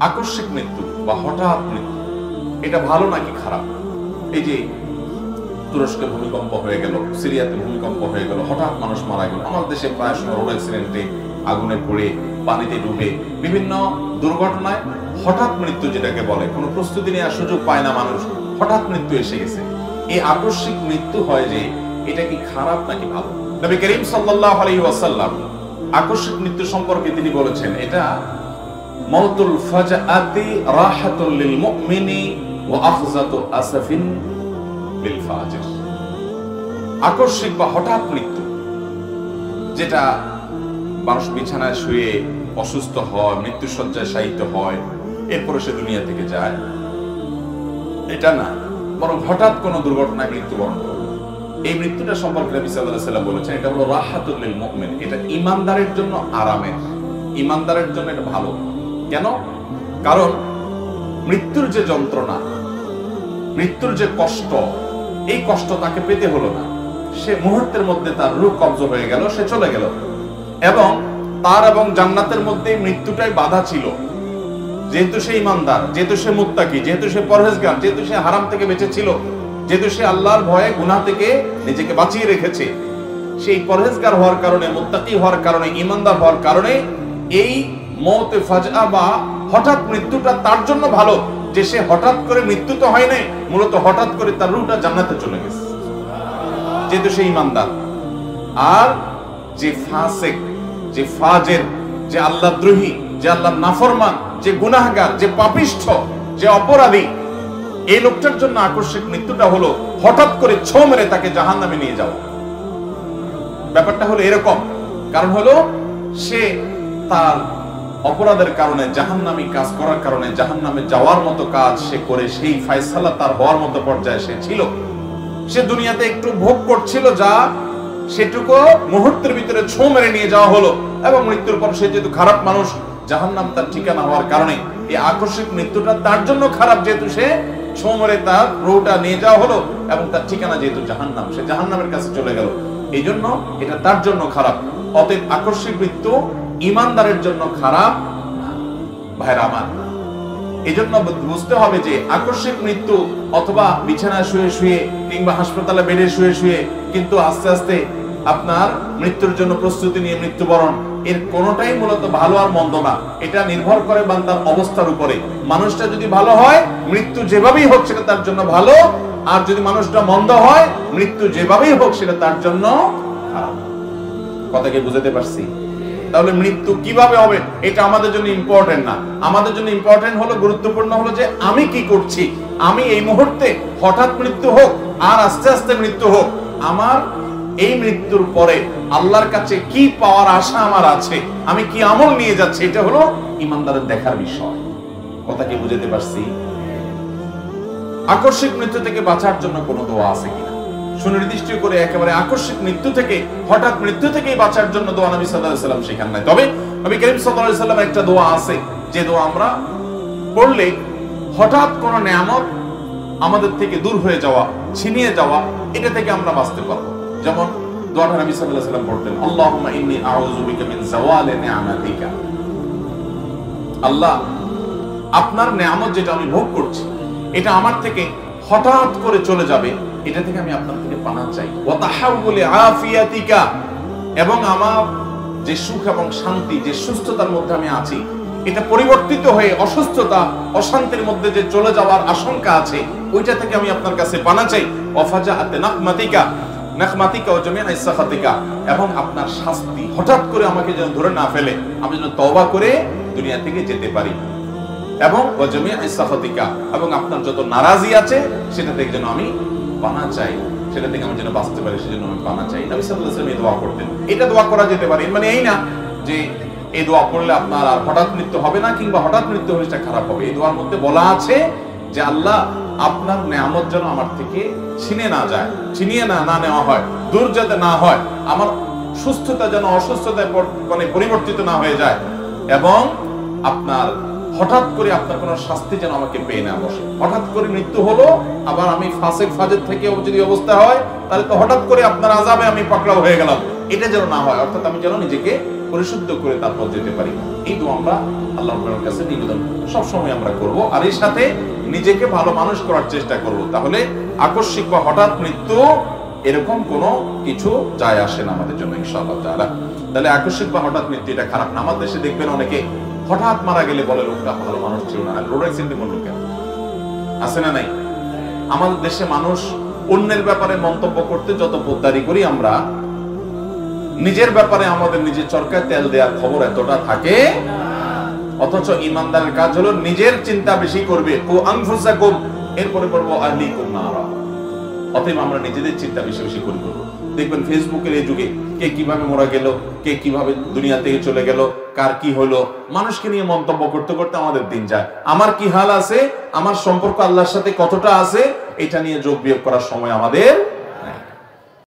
আকস্মিক মৃত্যু বা হঠাৎ মৃত্যু এটা ভালো নাকি খারাপ? এই যে তুরস্কে ভূমিকম্প হয়ে গেল, সিরিয়াতে ভূমিকম্প হয়ে গেল, হঠাৎ মানুষ মারা গেল। আমাদের দেশে প্রায় সময় রোড অ্যাক্সিডেন্টে, আগুনে পড়ে, পানিতে ডুবে, বিভিন্ন দুর্ঘটনায় হঠাৎ মৃত্যু যেটাকে বলে, কোনো প্রস্তুতি নেওয়ার সুযোগ পায় না মানুষ, হঠাৎ মৃত্যু এসে গেছে। এই আকস্মিক মৃত্যু হয় যে এটা কি খারাপ নাকি ভালো? নবী করিম সাল্লাল্লাহু আলাইহি ওয়াসাল্লাম আকস্মিক মৃত্যু সম্পর্কে তিনি বলেছেন, এটা মাউতুল ফাজাআতি রাহাতুল লিল মুমিনি ওয়া আখযাতু আসাফিন লিল ফাজির। আকস্মিক বা হঠাৎ মৃত্যু, যেটা মানুষ বিছানায় শুয়ে অসুস্থ হয়, মৃত্যুশয্যায় শায়িত হয়, এরপরে সে দুনিয়া থেকে যায়, এটা না, বরং হঠাৎ কোন দুর্ঘটনায় মৃত্যুবরণ করে। এই মৃত্যুটা সম্পর্কে নবী সাল্লাল্লাহু আলাইহি ওয়াসাল্লাম বলেছেন, এটা হলো রাহাতুল লিল মুমিন, এটা ঈমানদারের জন্য আরামের, ঈমানদারের জন্য এটা ভালো। কেন? কারণ মৃত্যুর যে যন্ত্রণা, মৃত্যুর যে কষ্ট, এই কষ্ট তাকে পেতে হলো না। সে মুহূর্তের মধ্যে তার রূহ কবজ হয়ে গেল, সে চলে গেল। এবং তার এবং জান্নাতের মধ্যে মৃত্যুটাই বাধা ছিল। যেহেতু সে ঈমানদার, যেহেতু সে মুত্তাকি, যেহেতু সে পরহেজগার, যেহেতু সে হারাম থেকে বেঁচে ছিল, যেহেতু সে আল্লাহর ভয়ে গুনাহ থেকে নিজেকে বাঁচিয়ে রেখেছে, সেই পরহেজগার হওয়ার কারণে, মুত্তাকি হওয়ার কারণে, ঈমানদার হওয়ার কারণে এই মওতে ফাজআ বা হঠাৎ মৃত্যুটা তার জন্য ভালো, যে সে হঠাৎ করে মৃত্যু তো হয় নাই, মূলত হঠাৎ করে তার রূহটা জান্নাতে চলে গেছে, যেহেতু সে ঈমানদার। আর যে ফাসিক, যে ফাজের, যে আল্লাহদ্রোহী, যে আল্লাহর নাফরমান, যে গুনাহগার, যে পাপিষ্ঠ, যে অপরাধী, এই লোকটার জন্য আকস্মিক মৃত্যুটা হলো হঠাৎ করে ছো মেরে তাকে জাহান্নামে নিয়ে যাওয়া। ব্যাপারটা হলো এরকম, কারণ হলো সে তার অপরাধের কারণে, জাহান্নামী কাজ করার কারণে জাহান্নামে যাওয়ার মতো কাজ সে করে, সেই ফয়সালা তার হওয়ার মতো পর্যায়ে সে ছিল। সে দুনিয়াতে একটু ভোগ করছিল, যা সেটুকু মুহূর্তের ভিতরে ছো মেরে নিয়ে যাওয়া হলো। এবং মৃত্যুর পর সে যেহেতু খারাপ মানুষ, জাহান্নাম তার ঠিকানা হওয়ার কারণে এই আকস্মিক মৃত্যুটা তার জন্য খারাপ, যেহেতু সে ছো মেরে তার রূহটা নিয়ে যাওয়া হলো এবং তার ঠিকানা যেহেতু জাহান্নাম, সে জাহান্নামের কাছে চলে গেল, এই জন্য এটা তার জন্য খারাপ। অতএব আকস্মিক মৃত্যু ঈমানদারের জন্য খারাপ না, ভাইরা আমার। এই জন্য বুঝতে হবে যে আকস্মিক মৃত্যু অথবা বিছানায় শুয়ে শুয়ে কিংবা হাসপাতালে বেডে শুয়ে শুয়ে কিন্তু আস্তে আস্তে আপনার মৃত্যুর জন্য প্রস্তুতি নিয়ে মৃত্যুবরণ, এর কোনোটাই মূলত ভালো আর মন্দ না। এটা নির্ভর করে বান্দার অবস্থার উপরে। মানুষটা যদি ভালো হয়, মৃত্যু যেভাবেই হোক সেটা তার জন্য ভালো, আর যদি মানুষটা মন্দ হয়, মৃত্যু যেভাবেই হোক সেটা তার জন্য খারাপ। কথা কি বুঝাতে পারছি? তাহলে মৃত্যু কিভাবে হবে এটা আমাদের জন্য ইম্পর্টেন্ট না। আমাদের জন্য ইম্পর্টেন্ট হলো, গুরুত্বপূর্ণ হলো যে আমি কি করছি। আমি এই মুহূর্তে হঠাৎ মৃত্যু হোক আর আস্তে আস্তে মৃত্যু হোক, আমার এই মৃত্যুর পরে আল্লাহর কাছে কি পাওয়ার আশা আমার আছে, আমি কি আমল নিয়ে যাচ্ছি, এটা হলো ঈমানদারের দেখার বিষয়। কথা কি বুঝাতে পারছি? আকস্মিক মৃত্যু থেকে বাঁচার জন্য কোনো দোয়া আছে কিনা, সুনির্দিষ্ট করে একেবারে আকস্মিক মৃত্যু থেকে, হঠাৎ মৃত্যু থেকে বাঁচার জন্য দোয়া নবী সাল্লাল্লাহু আলাইহি ওয়াসাল্লাম শেখান নাই। তবে নবী করিম সাল্লাল্লাহু আলাইহি ওয়াসাল্লাম একটা দোয়া আছে, যে দোয়া আমরা পড়লে হঠাৎ কোন নিয়ামত আমাদের থেকে দূর হয়ে যাওয়া, ছিনিয়ে যাওয়া, এটা থেকে আমরা বাঁচতে পারবো। যেমন দোয়াটা নবী সাল্লাল্লাহু আলাইহি ওয়াসাল্লাম পড়তেন, আল্লাহুম্মা ইন্নী আউযু বিকা মিন যাওয়ালি নি'মাতিকা। আল্লাহ, আপনার নিয়ামত যেটা আমি ভোগ করছি, এটা আমার থেকে হঠাৎ করে চলে যাবে, এটা থেকে আমি আপনার থেকে পানা চাই। ওয়া তাহাউলি আফিয়াতিকা, এবং আমার যে সুখ এবং শান্তি, যে সুস্থতার মধ্যে আমি আছি, এটা পরিবর্তিত হয়ে অসুস্থতা, অশান্তির মধ্যে যে চলে যাওয়ার আশঙ্কা আছে, ওইটা থেকে আমি আপনার কাছে পানা চাই। ওয়া ফাজাআত নাকমাতিকা নাকমাতিকা ওয়া জামিআ ইসসাখাতিকা, এবং আপনার শাস্তি হঠাৎ করে আমাকে যেন ধরে না ফেলে, আমি যেন তওবা করে দুনিয়া থেকে যেতে পারি। এবং ওয়া জামিআ ইসসাখাতিকা, এবং আপনার যত নারাজি আছে সেটা থেকে যেন আমি পানা চাই, সেটা থেকে আমি যেন বাঁচতে পারি, সেজন্য আমি পানা চাই। নবী সাল্লাল্লাহু আলাইহি ওয়াসাল্লাম এই দোয়া করতেন। এটা দোয়া করা যেতে পারে, মানে এই না যে এই দোয়া পড়লে আপনার আর হঠাৎ মৃত্যু হবে না, কিংবা হঠাৎ মৃত্যু হলে সেটা খারাপ হবে। এই দোয়ার মধ্যে বলা আছে যে আল্লাহ, আপনার নিয়ামত যেন আমার থেকে ছিনিয়ে না যায়, ছিনিয়ে না নেওয়া হয়, দূর যাতে না হয়, আমার সুস্থতা যেন অসুস্থতায় মানে পরিবর্তিত না হয়ে যায়, এবং আপনার হঠাৎ করে আপনার কোন শাস্তি যেন আমাকে পেয়ে না বসে। হঠাৎ করে মৃত্যু হলো, আবার আমি ফাসিক ফাজের থেকে যদি অবস্থা হয়, তাহলে তো হঠাৎ করে আপনার আযাবে আমি পাকড়াও হয়ে গেলাম, এটা যেন না হয়। অর্থাৎ আমি যেন নিজেকে পরিশুদ্ধ করে তারপর যেতে পারি। এই দোয়া আমরা আল্লাহর কাছে নিবেদন সবসময় আমরা করব, আর এর সাথে নিজেকে ভালো মানুষ করার চেষ্টা করব। তাহলে আকস্মিক বা হঠাৎ মৃত্যু এরকম কোনো কিছু যায় আসে না আমাদের জন্য ইনশাআল্লাহ তাআলা। তাহলে আকস্মিক বা হঠাৎ মৃত্যু এটা খারাপ না। আমাদের দেশে দেখবেন অনেকে হঠাৎ মারা গেলে বলে লোকটা ভালো মানুষ ছিল না, রোড অ্যাক্সিডেন্টে মরল কেন, আছে না নাই? আমাদের দেশে মানুষ অন্যের ব্যাপারে মন্তব্য করতে যত পোদ্দারি করি আমরা, নিজের ব্যাপারে আমাদের নিজের চরকায় তেল দেওয়ার খবর এতটা থাকে। অথচ ইমানদারের কাজ হলো নিজের চিন্তা বেশি করবে, কু আনফুসাকুম, এরপরে বলবো আহলিকুম নারা। অতএব আমরা নিজেদের চিন্তা বেশি বেশি করব। দেখবেন ফেসবুকের এই যুগে কে কিভাবে মারা গেল, কে কিভাবে দুনিয়া থেকে চলে গেল, কার কি হলো, মানুষকে নিয়ে মন্তব্য করতে করতে আমাদের দিন যায়। আমার কি হাল আছে, আমার সম্পর্ক আল্লাহর সাথে কতটা আছে, এটা নিয়ে যোগ বিয়োগ করার সময় আমাদের